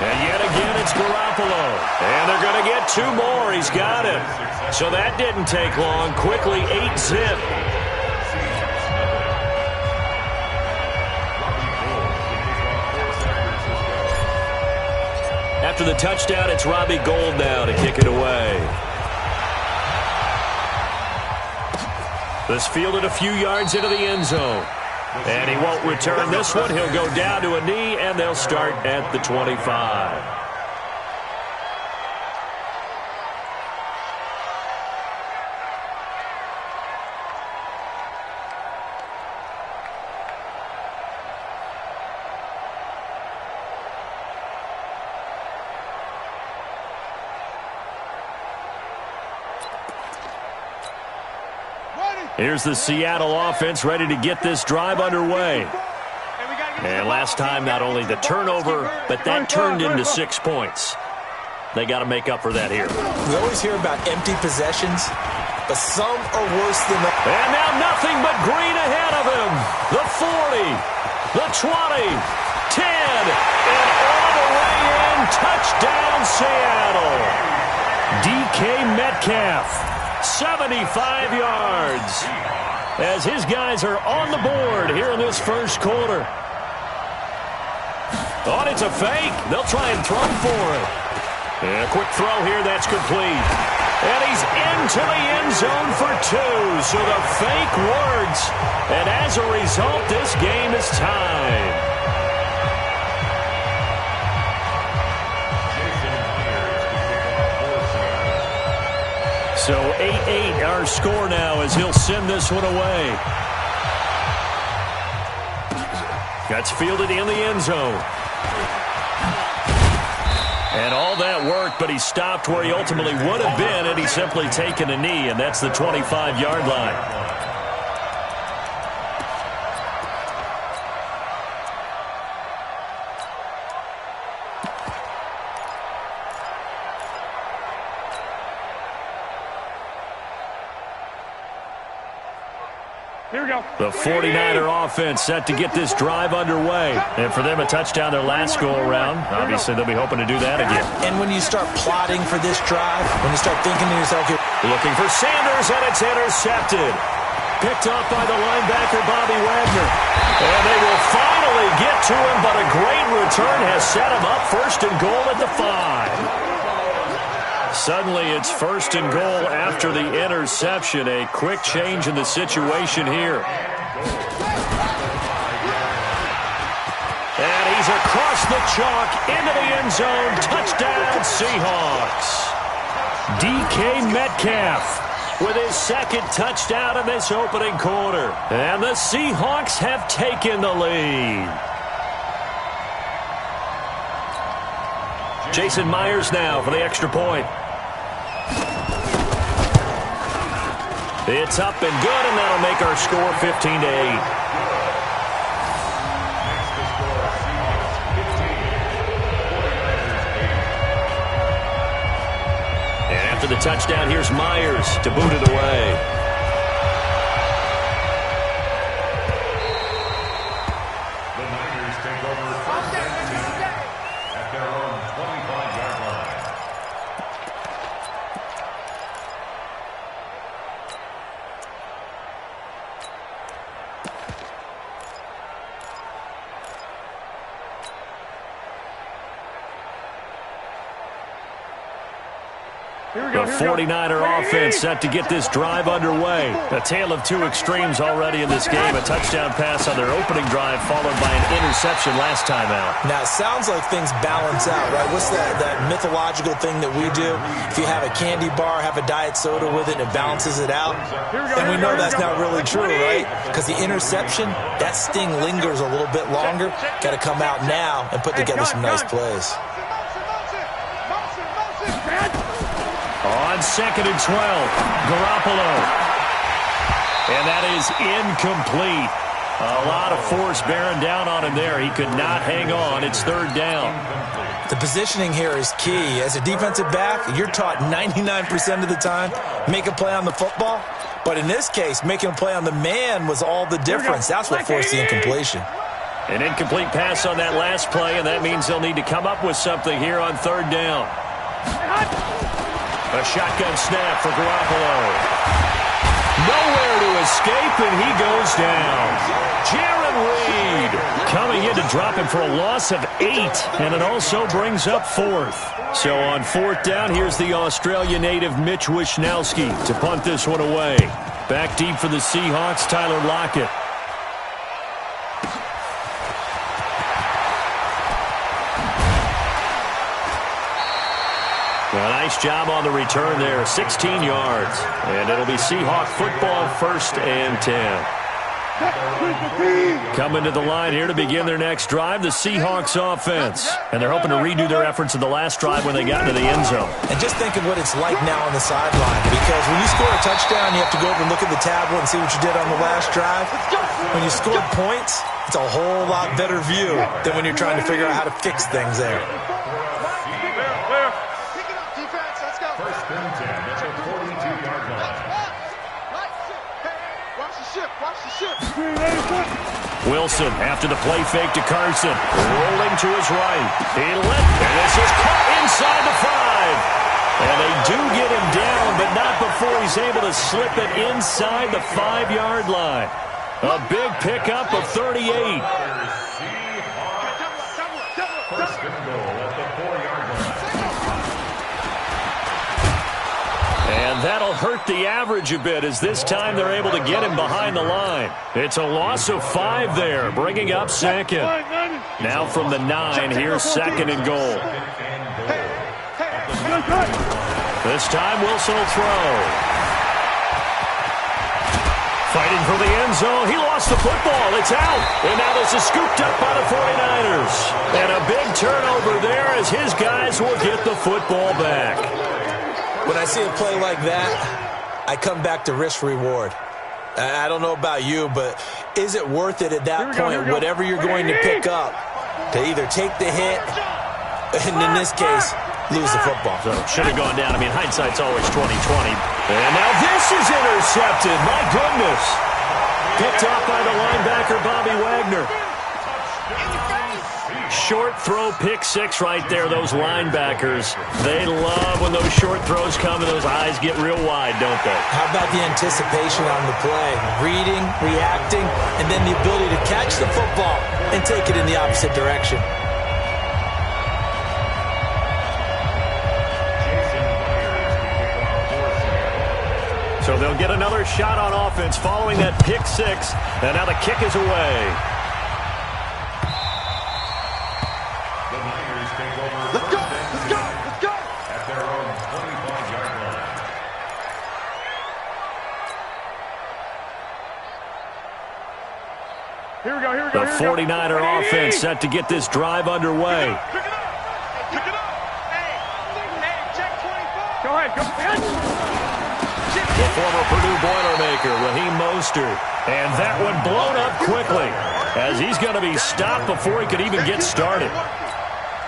And yet again, it's Garoppolo. And they're going to get 2 more. He's got it. So that didn't take long. Quickly, 8-zip. After the touchdown, it's Robbie Gould now to kick it away. This fielded a few yards into the end zone. And he won't return this one. He'll go down to a knee, and they'll start at the 25. Here's the Seattle offense ready to get this drive underway. And last time, not only the turnover, but that turned into 6 points. They got to make up for that here. We always hear about empty possessions, but some are worse than that. And now nothing but green ahead of him. The 40, the 20, 10, and all the way in. Touchdown, Seattle. DK Metcalf. 75 yards as his guys are on the board here in this first quarter. Oh, it's a fake. They'll try and throw for it. And a quick throw here. That's complete. And he's into the end zone for 2. So the fake works. And as a result, this game is tied. So 8-8 our score now as he'll send this one away. That's fielded in the end zone. And all that worked, but he stopped where he ultimately would have been had he simply taken a knee, and that's the 25-yard line. The 49er offense set to get this drive underway. And for them, a touchdown their last go-around. Obviously, they'll be hoping to do that again. And when you start plotting for this drive, when you start thinking to yourself, looking for Sanders, and it's intercepted. Picked up by the linebacker, Bobby Wagner. And they will finally get to him, but a great return has set him up first and goal at the 5. Suddenly, it's first and goal after the interception. A quick change in the situation here. And he's across the chalk into the end zone. Touchdown, Seahawks. DK Metcalf with his second touchdown in this opening quarter. And the Seahawks have taken the lead. Jason Myers now for the extra point. It's up and good, and that'll make our score 15-8. And after the touchdown, here's Myers to boot it away. The 49er offense set to get this drive underway. A tale of two extremes already in this game. A touchdown pass on their opening drive followed by an interception last time out. Now, it sounds like things balance out, right? What's that mythological thing that we do? If you have a candy bar, have a diet soda with it, and it balances it out. And we know that's not really true, right? Because the interception, that sting lingers a little bit longer. Got to come out now and put together some nice plays. On 2nd and 12, Garoppolo. And that is incomplete. A lot of force bearing down on him there. He could not hang on. It's 3rd down. The positioning here is key. As a defensive back, you're taught 99% of the time, make a play on the football. But in this case, making a play on the man was all the difference. That's what forced the incompletion. An incomplete pass on that last play, and that means they'll need to come up with something here on third down. A shotgun snap for Garoppolo. Nowhere to escape, and he goes down. Jaron Reed coming in to drop him for a loss of 8, and it also brings up fourth. So on fourth down, here's the Australia native Mitch Wishnowsky to punt this one away. Back deep for the Seahawks, Tyler Lockett. A nice job on the return there, 16 yards. And it'll be Seahawk football, 1st and 10. Coming to the line here to begin their next drive, the Seahawks offense. And they're hoping to redo their efforts in the last drive when they got into the end zone. And just think of what it's like now on the sideline. Because when you score a touchdown, you have to go over and look at the tablet and see what you did on the last drive. When you scored points, it's a whole lot better view than when you're trying to figure out how to fix things there. Wilson after the play fake to Carson. Rolling to his right. He lit, and this is caught inside the 5. And they do get him down, but not before he's able to slip it inside the 5-yard line. A big pickup of 38. First and goal at the 4-yard line. And that'll hurt the average a bit as this time they're able to get him behind the line. It's a loss of 5 there, bringing up second. Now from the 9, here's 2nd and goal. This time Wilson will throw. Fighting for the end zone. He lost the football. It's out. And now this is scooped up by the 49ers. And a big turnover there as his guys will get the football back. When I see a play like that, I come back to risk-reward. I don't know about you, but is it worth it at that point, whatever you're going to pick up, to either take the hit, and in this case, lose the football? So should have gone down. I mean, hindsight's always 20/20. And now this is intercepted. My goodness. Picked off by the linebacker, Bobby Wagner. Short throw, pick 6 right there. Those linebackers, they love when those short throws come and those eyes get real wide, don't they? How about the anticipation on the play? Reading, reacting, and then the ability to catch the football and take it in the opposite direction. So they'll get another shot on offense following that pick 6, and now the kick is away. Let's go! Let's go! Let's go! At their own 25-yard line. Here we go, here we go, The 49er offense set to get this drive underway. Pick it up! Pick it up! Hey, check 24! Go ahead, go ahead! The former Purdue Boilermaker, Raheem Mostert. And that one blown up quickly as he's going to be stopped before he could even get started.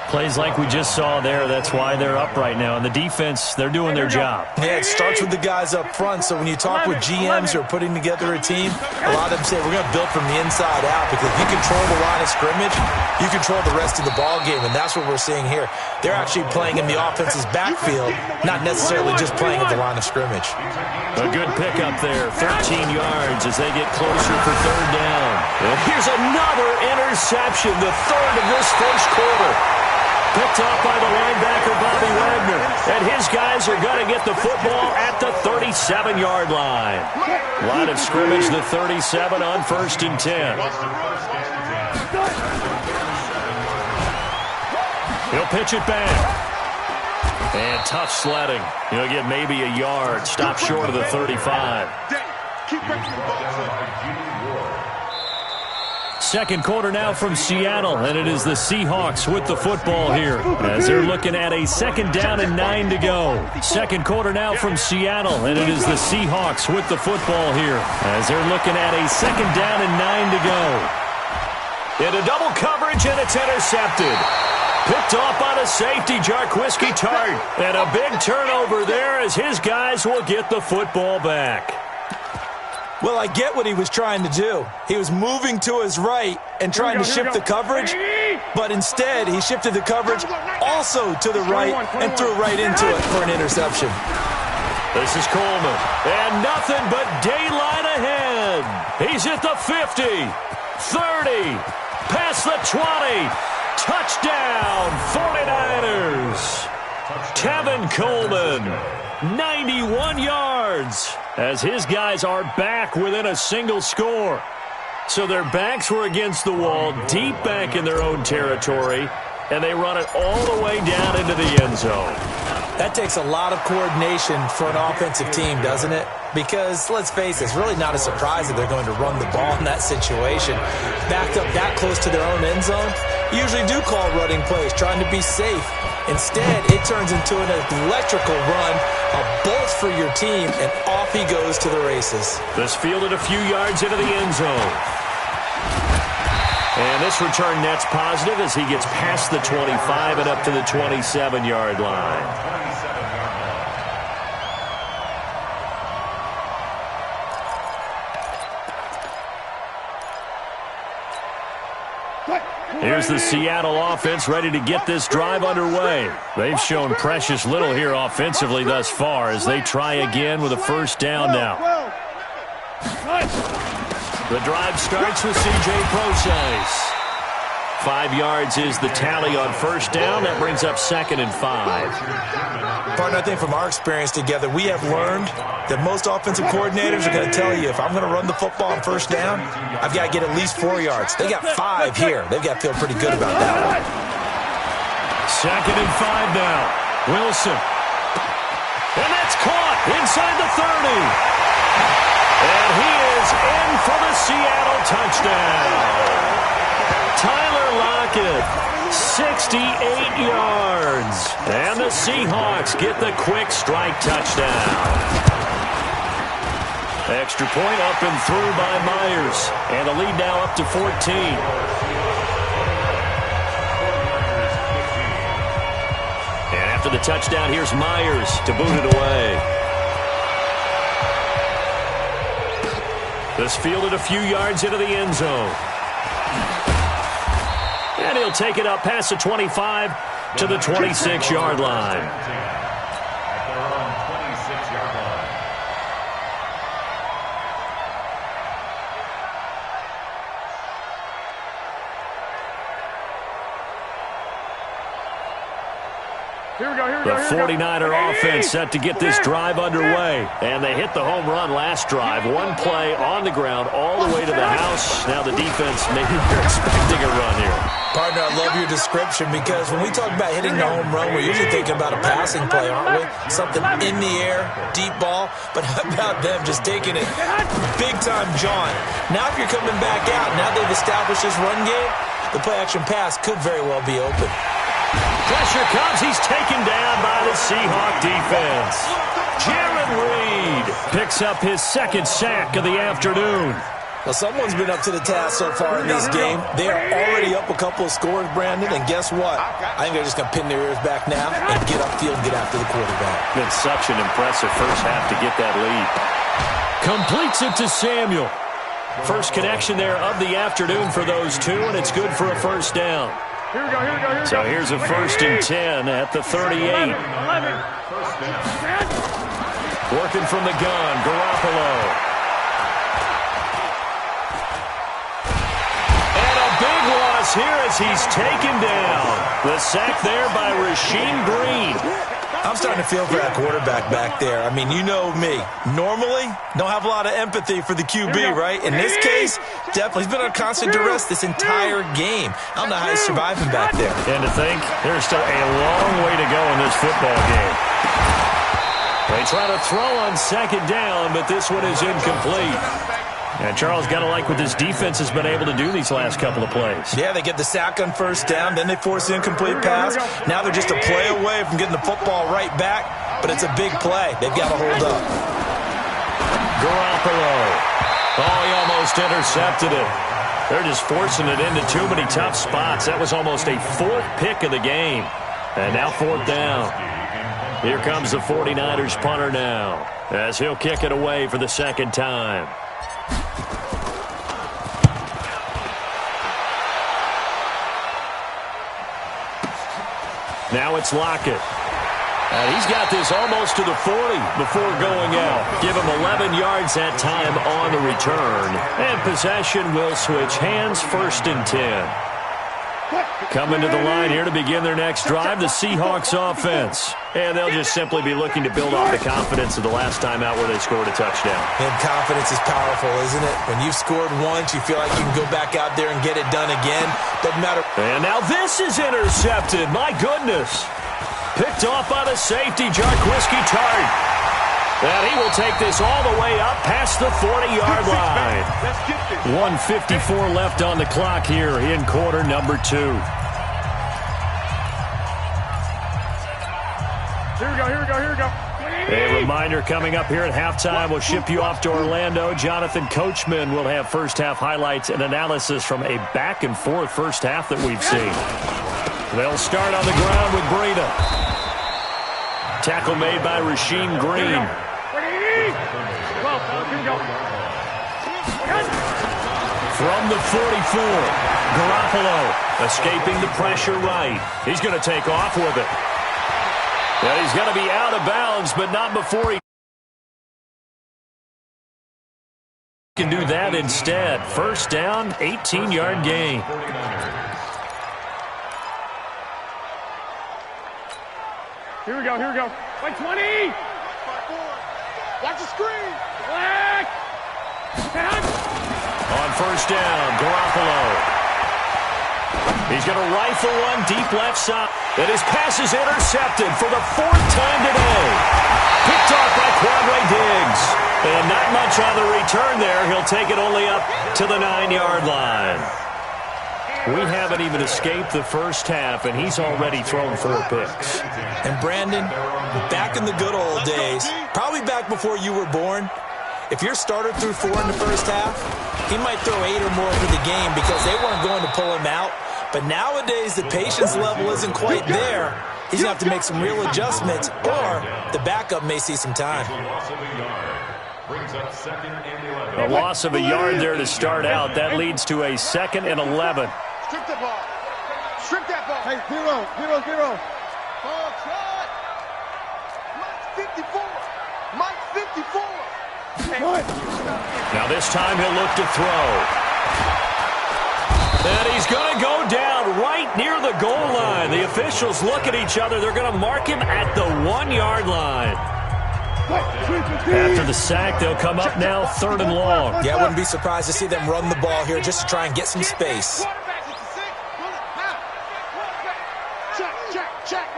Plays like we just saw there, that's why they're up right now. And the defense, they're doing their job. Yeah, it starts with the guys up front. So when you talk with GMs who are putting together a team, a lot of them say we're going to build from the inside out, because if you control the line of scrimmage, you control the rest of the ball game, and that's what we're seeing here. They're actually playing in the offense's backfield, not necessarily just playing at the line of scrimmage. A good pickup there, 13 yards as they get closer for third down. And here's another interception, the third of this first quarter. Picked off by the linebacker, Bobby Wagner. And his guys are going to get the football at the 37-yard line. Line of scrimmage, the 37 on 1st and 10. He'll pitch it back. And tough sledding. He'll get maybe a yard. Stop short of the 35. Second quarter now from Seattle, and it is the Seahawks with the football here as they're looking at a 2nd down and 9 to go. Second quarter now from Seattle, and it is the Seahawks with the football here as they're looking at a 2nd down and 9 to go. Into double coverage, and it's intercepted. Picked off by the safety, Jarquiski Tart. And a big turnover there as his guys will get the football back. Well, I get what he was trying to do. He was moving to his right and trying to shift the coverage, but instead he shifted the coverage also to the right and threw right into it for an interception. This is Coleman, and nothing but daylight ahead. He's at the 50, 30, past the 20. Touchdown, 49ers. Kevin Coleman, 91 yards, as his guys are back within a single score. So their backs were against the wall, deep back in their own territory, and they run it all the way down into the end zone. That takes a lot of coordination for an offensive team, doesn't it? Because, let's face it, it's really not a surprise that they're going to run the ball in that situation. Backed up that close to their own end zone, usually do call running plays, trying to be safe. Instead, it turns into an electrical run, a bolt for your team, and off he goes to the races. This fielded a few yards into the end zone. And this return net's positive as he gets past the 25 and up to the 27-yard line. Here's the Seattle offense ready to get this drive underway. They've shown precious little here offensively thus far as they try again with a first down now. The drive starts with C.J. Procise. 5 yards is the tally on first down. That brings up 2nd and 5. Partner, I think from our experience together, we have learned that most offensive coordinators are going to tell you, if I'm going to run the football on first down, I've got to get at least 4 yards. They got 5 here. They've got to feel pretty good about that one. 2nd and 5 now. Wilson. And that's caught inside the 30. And he is in for the Seattle touchdown. Tyler Lockett, 68 yards. And the Seahawks get the quick strike touchdown. Extra point up and through by Myers. And the lead now up to 14. And after the touchdown, here's Myers to boot it away. This fielded a few yards into the end zone. And he'll take it up past the 25 to the 26-yard line. The 49er offense set to get this drive underway. And they hit the home run last drive. One play on the ground all the way to the house. Now the defense, maybe they're expecting a run here. Partner, I love your description because when we talk about hitting the home run, we're usually thinking about a passing play, aren't we? Something in the air, deep ball. But how about them just taking it big-time jaunt? Now if you're coming back out, now they've established this run game, the play-action pass could very well be open. Pressure comes. He's taken down by the Seahawk defense. Jared Reed picks up his 2nd sack of the afternoon. Well, someone's been up to the task so far in this game. They are already up a couple of scores, Brandon, and guess what? I think they're just going to pin their ears back now and get upfield and get after the quarterback. Been such an impressive first half to get that lead. Completes it to Samuel. First connection there of the afternoon for those two, and it's good for a first down. So here's a 1st and 10 at the 38. Working from the gun, Garoppolo. And a big loss here as he's taken down. The sack there by Rasheem Green. I'm starting to feel for that quarterback back there. I mean, you know me. Normally, don't have a lot of empathy for the QB, right? In this case, definitely. He's been under constant duress this entire game. I don't know how he's surviving back there. And to think, there's still a long way to go in this football game. They try to throw on 2nd down, but this one is incomplete. And Charles, got to like what this defense has been able to do these last couple of plays. Yeah, they get the sack on first down, then they force the incomplete pass. Now they're just a play away from getting the football right back, but it's a big play. They've got to hold up. Garoppolo. Oh, he almost intercepted it. They're just forcing it into too many tough spots. That was almost a 4th pick of the game. And now 4th down. Here comes the 49ers punter now as he'll kick it away for the 2nd time. Now it's Lockett. And he's got this almost to the 40 before going out. Give him 11 yards that time on the return. And possession will switch hands, 1st and 10. Coming to the line here to begin their next drive, the Seahawks offense. And they'll just simply be looking to build off the confidence of the last time out where they scored a touchdown. And confidence is powerful, isn't it? When you've scored once, you feel like you can go back out there and get it done again. Doesn't matter. And now this is intercepted. My goodness. Picked off by the safety, Jarquiski Tart. And he will take this all the way up past the 40-yard line. 1:54 left on the clock here in quarter number 2. Here we go. A reminder coming up here at halftime. We'll ship you off to Orlando. Jonathan Coachman will have first-half highlights and analysis from a back-and-forth first half that we've seen. They'll start on the ground with Breida. Tackle made by Rasheem Green. From the 44, Garoppolo escaping the pressure right. He's going to take off with it. And he's going to be out of bounds, but not before he can do that instead. First down, 18-yard gain. Here we go. Like 20. Watch the screen. Black. On first down, Garoppolo. He's going to rifle one deep left side. And his pass is intercepted for the 4th time today. Picked off by Quadre Diggs. And not much on the return there. He'll take it only up to the 9-yard line. We haven't even escaped the first half, and he's already thrown 4 picks. And Brandon, back in the good old days, probably back before you were born, if your starter threw 4 in the first half, he might throw 8 or more for the game because they weren't going to pull him out. But nowadays, the patience level isn't quite there. He's going to have to make some real adjustments, or the backup may see some time. A loss of a yard there to start out. That leads to a 2nd and 11. Strip that ball. Strip that ball. Hey, 0. Ball shot. Mike 54. Now this time he'll look to throw. And he's going to go down right near the goal line. The officials look at each other. They're going to mark him at the 1-yard line. After the sack, they'll come up now 3rd and long. Yeah, I wouldn't be surprised to see them run the ball here just to try and get some space. Check.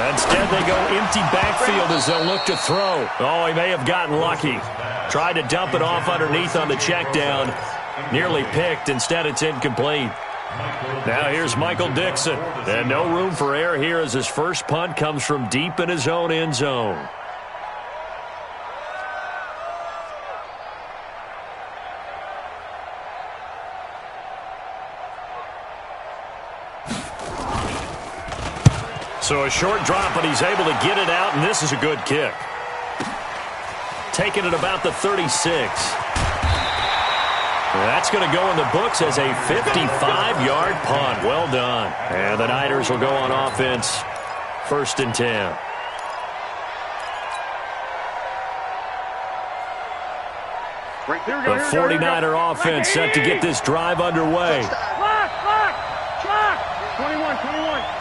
Instead, they go empty backfield as they'll look to throw. Oh, he may have gotten lucky. Tried to dump it off underneath on the check down. Nearly picked. Instead, it's incomplete. Now here's Michael Dixon. And no room for error here as his first punt comes from deep in his own end zone. So a short drop, but he's able to get it out, and this is a good kick. Taking it about the 36. That's going to go in the books as a 55-yard punt. Well done. And the Niners will go on offense. 1st and 10. The 49er offense set to get this drive underway. Clock. 21.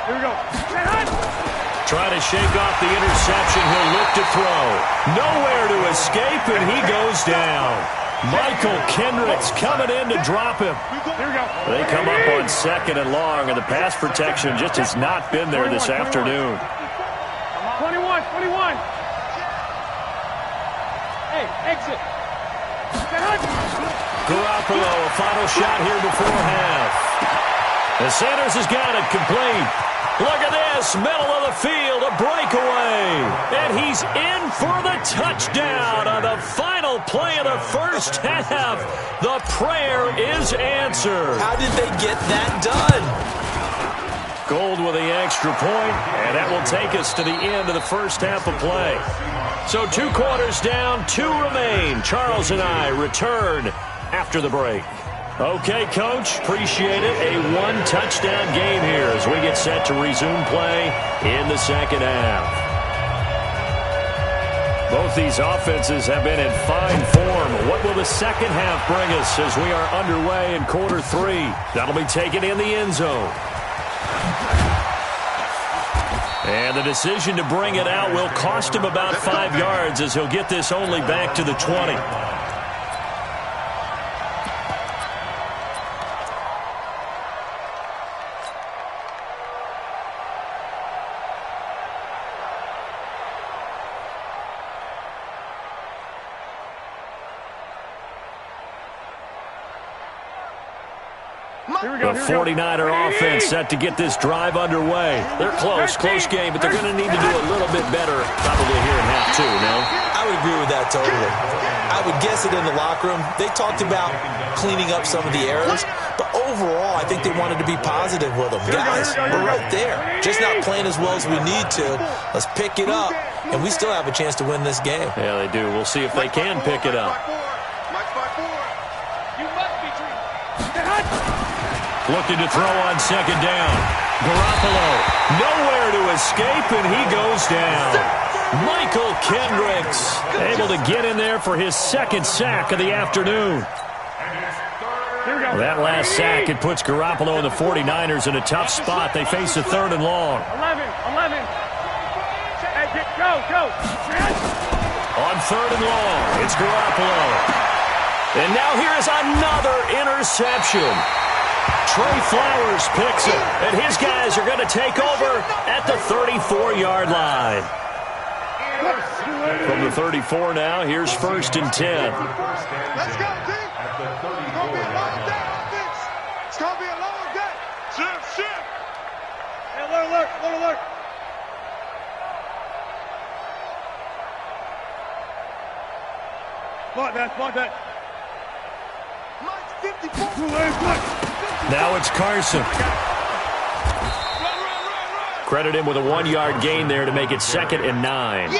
Here we go. Trying to shake off the interception. He'll look to throw. Nowhere to escape, and he goes down. Michael Kendricks coming in to drop him. Here we go. They come up on 2nd and long, and the pass protection just has not been there this afternoon. 21. Hey, exit. Garoppolo, a final shot here before half. And Sanders has got it complete. Look at this, middle of the field, a breakaway. And he's in for the touchdown on the final play of the first half. The prayer is answered. How did they get that done? Gold with the extra point, and that will take us to the end of the first half of play. So 2 quarters down, 2 remain. Charles and I return after the break. Okay, Coach, appreciate it. A 1-touchdown game here as we get set to resume play in the second half. Both these offenses have been in fine form. What will the second half bring us as we are underway in quarter 3? That'll be taken in the end zone. And the decision to bring it out will cost him about 5 yards as he'll get this only back to the 20. The 49er offense set to get this drive underway. They're close game, but they're going to need to do a little bit better probably here in half 2, no? I would agree with that totally. I would guess it in the locker room. They talked about cleaning up some of the errors, but overall, I think they wanted to be positive with them. Guys, we're right there. Just not playing as well as we need to. Let's pick it up, and we still have a chance to win this game. Yeah, they do. We'll see if they can pick it up. Looking to throw on second down. Garoppolo, nowhere to escape, and he goes down. Michael Kendricks able to get in there for his second sack of the afternoon. That last sack, it puts Garoppolo and the 49ers in a tough spot. They face a 3rd and long. 11. Hey, go. On 3rd and long, it's Garoppolo. And now here is another interception. Trey Flowers picks it, and his guys are going to take over at the 34-yard line. From the 34 now, here's 1st and 10. Let's go, team. It's going to be a long day, offense. It's going to be a long day. Shift. Hey, alert. Block that. Mike's 54. Now it's Carson. Credit him with a 1-yard gain there to make it 2nd and 9.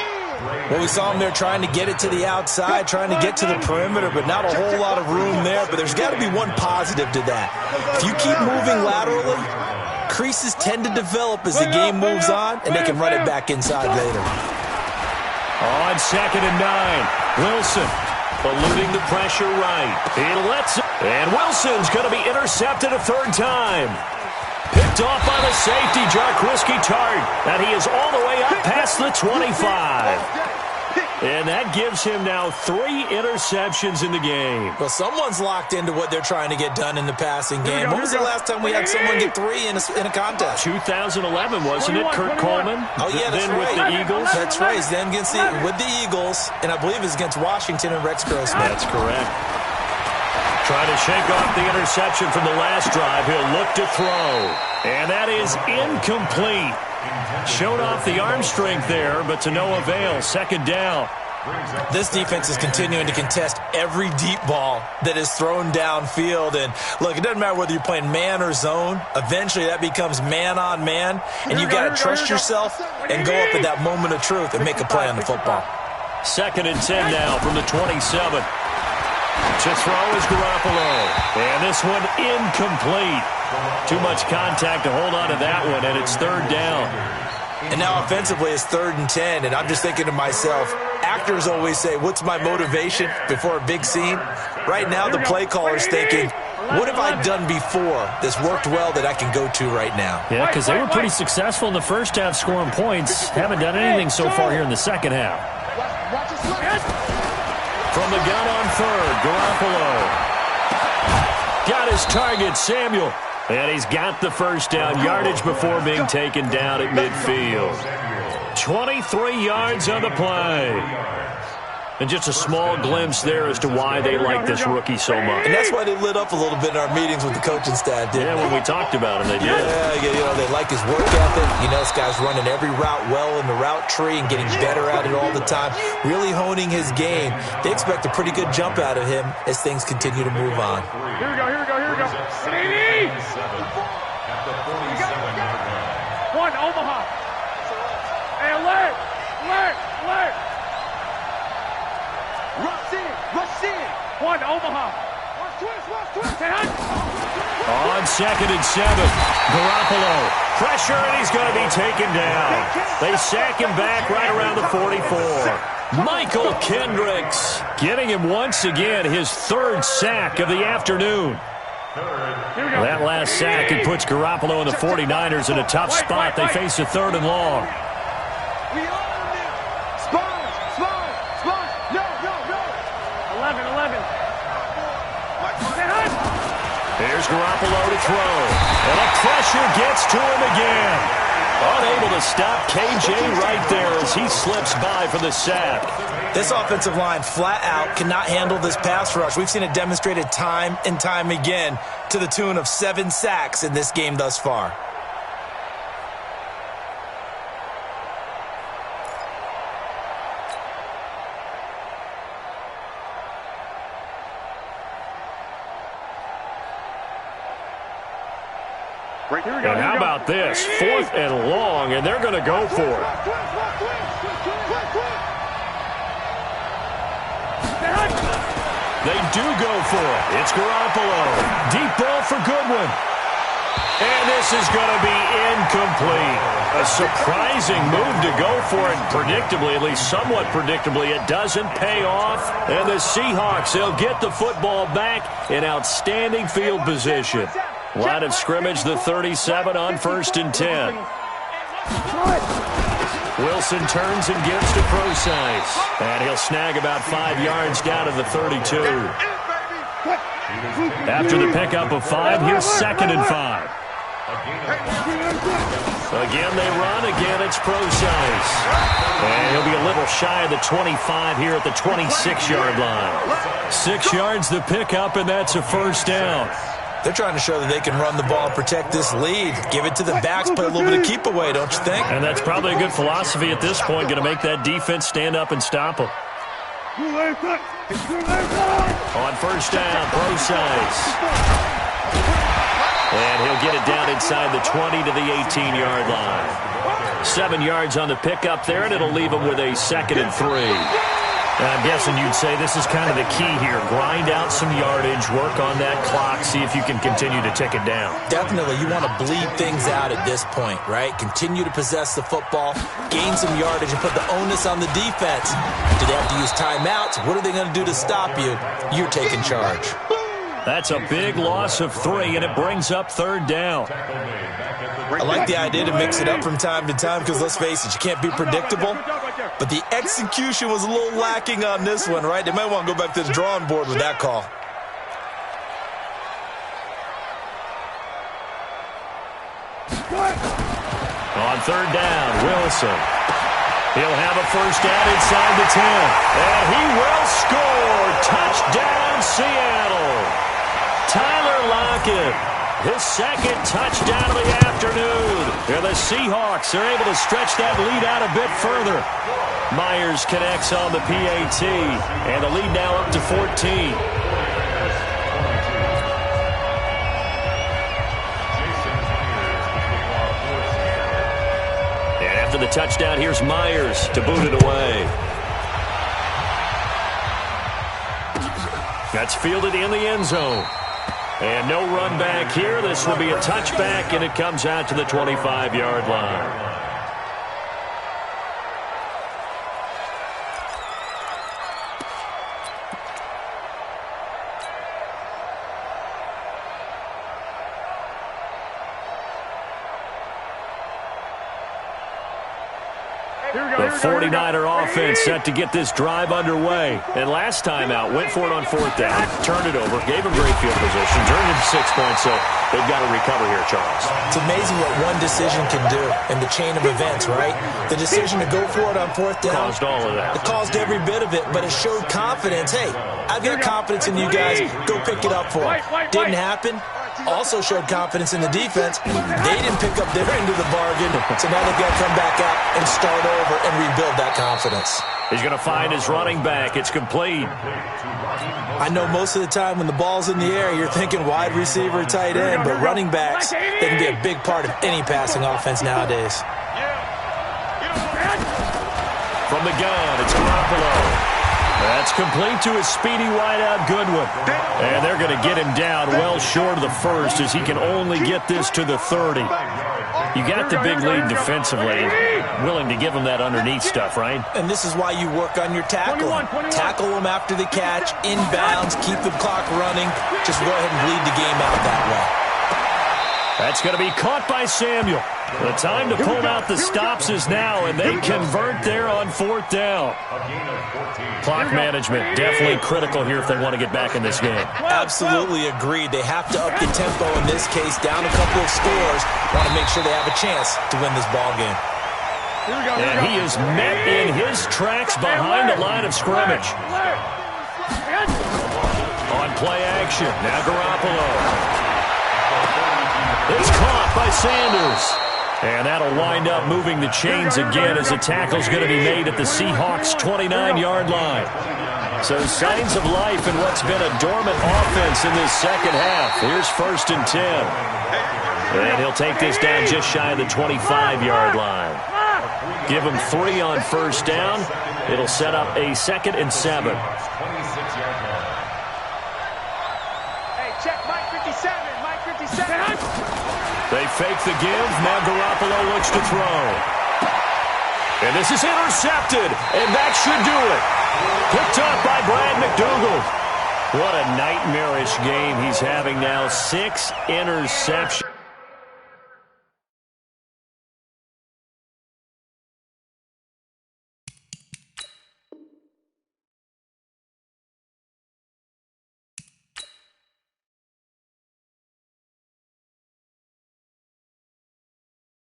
Well, we saw him there trying to get it to the outside, trying to get to the perimeter, but not a whole lot of room there. But there's got to be one positive to that. If you keep moving laterally, creases tend to develop as the game moves on, and they can run it back inside later. On 2nd and 9, Wilson eluding the pressure right. He lets it. And Wilson's going to be intercepted a 3rd time. Picked off by the safety, Jarquiski Tart. And he is all the way up past the 25. And that gives him now 3 interceptions in the game. Well, someone's locked into what they're trying to get done in the passing game. When was the last time we had someone get 3 in a contest? 2011, wasn't it, Kurt Coleman? Oh, yeah, that's then right. With the Eagles? That's right. Then with the Eagles, and I believe it's against Washington and Rex Grossman. That's correct. Trying to shake off the interception from the last drive. He'll look to throw. And that is incomplete. Showed off the arm strength there, but to no avail. 2nd down. This defense is continuing to contest every deep ball that is thrown downfield. And look, it doesn't matter whether you're playing man or zone. Eventually that becomes man on man. And you've got to trust yourself and go up at that moment of truth and make a play on the football. 2nd and 10 now from the 27. To throw is Garoppolo. And this one incomplete. Too much contact to hold on to that one, and it's 3rd down. And now offensively it's 3rd and 10, and I'm just thinking to myself, actors always say, what's my motivation before a big scene? Right now the play caller's thinking, what have I done before that's worked well that I can go to right now? Yeah, because they were pretty successful in the first half scoring points. Haven't done anything so far here in the second half. From the gun on 3rd, Garoppolo. Got his target, Samuel. And he's got the first down. Yardage before being taken down at midfield. 23 yards on the play. And just a small glimpse there as to why they like this rookie so much. And that's why they lit up a little bit in our meetings with the coaching staff, didn't they? When we talked about him, they did. Yeah, they like his work ethic. This guy's running every route well in the route tree and getting better at it all the time. Really honing his game. They expect a pretty good jump out of him as things continue to move on. Here we go. CD! One, Omaha. Hey, alert! One, Omaha. Twist. On 2nd and 7, Garoppolo. Pressure, and he's going to be taken down. They sack him back right around the 44. Michael Kendricks getting him once again his 3rd sack of the afternoon. That last sack, it puts Garoppolo and the 49ers in a tough spot. They face a 3rd and long. We own it. Spot. No. 11. Here's Garoppolo to throw. And the pressure gets to him again. Unable to stop KJ right there as he slips by for the sack. This offensive line flat out cannot handle this pass rush. We've seen it demonstrated time and time again to the tune of 7 sacks in this game thus far. And how about this? 4th and long, and they're going to go for it. They do go for it. It's Garoppolo. Deep ball for Goodwin. And this is going to be incomplete. A surprising move to go for it. Predictably, at least somewhat predictably, it doesn't pay off. And the Seahawks, they'll get the football back in outstanding field position. Line of scrimmage, the 37 on 1st and 10. Wilson turns and gives to Procise. And he'll snag about 5 yards down to the 32. After the pickup of 5, here's 2nd and 5. Again they run, again it's Procise. And he'll be a little shy of the 25 here at the 26-yard line. 6 yards the pickup, and that's a 1st down. They're trying to show that they can run the ball and protect this lead. Give it to the backs, play a little bit of keep away, don't you think? And that's probably a good philosophy at this point, going to make that defense stand up and stop them. On 1st down, Procise. And he'll get it down inside the 20 to the 18-yard line. 7 yards on the pickup there, and it'll leave them with a 2nd and 3. I'm guessing you'd say this is kind of the key here. Grind out some yardage, work on that clock, see if you can continue to tick it down. Definitely. You want to bleed things out at this point, right? Continue to possess the football, gain some yardage, and put the onus on the defense. Do they have to use timeouts? What are they going to do to stop you? You're taking charge. That's a big loss of 3, and it brings up 3rd down. I like the idea to mix it up from time to time because, let's face it, you can't be predictable. But the execution was a little lacking on this one, right? They might want to go back to the drawing board with that call. On 3rd down, Wilson. He'll have a 1st down inside the 10. And he will score. Touchdown, Seattle. Tyler Lockett, his 2nd touchdown of the afternoon. And the Seahawks are able to stretch that lead out a bit further. Myers connects on the PAT, and the lead now up to 14. And after the touchdown, here's Myers to boot it away. That's fielded in the end zone. And no run back here. This will be a touchback, and it comes out to the 25-yard line. The 49er offense set to get this drive underway. And last time out, went for it on 4th down, turned it over, gave him great field position, turned it to 6 points, so they've got to recover here, Charles. It's amazing what one decision can do in the chain of events, right? The decision to go for it on 4th down. Caused all of that. It caused every bit of it, but it showed confidence. Hey, I've got confidence in you guys. Go pick it up for them. Didn't happen. Also showed confidence in the defense. They didn't pick up their end of the bargain, so now they've got to come back out and start over and rebuild that confidence. He's going to find his running back. It's complete. I know most of the time when the ball's in the air, you're thinking wide receiver, tight end, but running backs, they can be a big part of any passing offense nowadays. From the gun, it's Garoppolo. That's complete to a speedy wideout Goodwin. And they're going to get him down well short of the first as he can only get this to the 30. You got the big lead defensively, willing to give him that underneath stuff, right? And this is why you work on your tackle. Tackle them after the catch, inbounds, keep the clock running. Just go ahead and bleed the game out that way. That's going to be caught by Samuel. The time to pull out the stops is now, and they convert there on 4th down. Clock management definitely critical here if they want to get back in this game. Absolutely agreed. They have to up the tempo in this case, down a couple of scores. Want to make sure they have a chance to win this ball game. And he is met in his tracks behind the line of scrimmage. On play action, now Garoppolo. It's caught by Sanders. And that'll wind up moving the chains again as the tackle's going to be made at the Seahawks' 29-yard line. So signs of life in what's been a dormant offense in this second half. Here's 1st and 10. And he'll take this down just shy of the 25-yard line. Give him 3 on 1st down. It'll set up a 2nd and 7. Hey, check Mike 57. Mike 57. They fake the give. Now Garoppolo looks to throw. And this is intercepted. And that should do it. Picked up by Brad McDougald. What a nightmarish game he's having now. 6 interceptions.